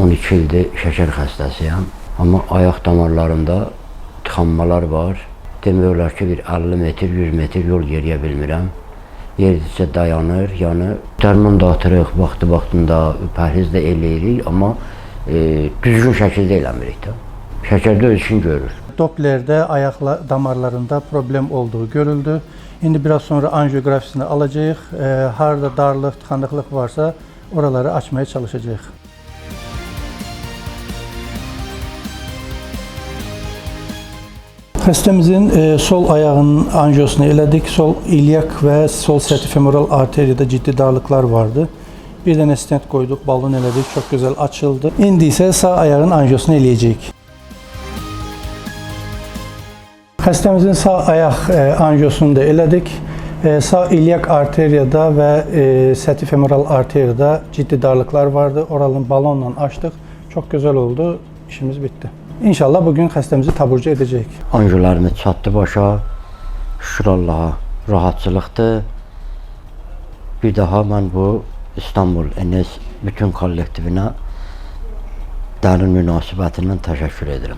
12 ildir şəkər xəstəsiyəm. Amma ayaq damarlarımda tıxanmalar var. Demək olar ki, bir 50 metr, 100 metr yol yeriyə bilmirəm. Yeridikcə dayanır, yəni dərman da atırıq, vaxtında pərhiz də eləyirik, amma düzgün şəkildə eləmirik də. Şəkərdə öz işini görür. Doppler'de ayak damarlarında problem olduğu görüldü. Şimdi biraz sonra anjiyografisini alacağız. Harda darlık, tıkanıklık varsa oraları açmaya çalışacağız. Hastamızın sol ayağının anjiyosunu elədik. Sol ilyak ve sol sertifemoral arteriyada ciddi darlıklar vardı. Bir tane stent koyduk, balon elədik. Çok güzel açıldı. Şimdi ise sağ ayağın anjiyosunu eləyəcəyik. Hastamızın sağ ayak anjiyosunu da elədik. Sağ ilyak arteriyada ve sertifemoral arteriyada ciddi darlıklar vardı. Oralını balonla açtık. Çok güzel oldu. İşimiz bitti. İnşallah bugün hastamızı taburcu edecek. Anjiyolarımız çatdı başa. Şükür Allah'a. Rahatçılıqdır. Bir daha ben bu İstanbul Enes bütün kollektivinə dərin münasibətindən təşəkkür edirəm.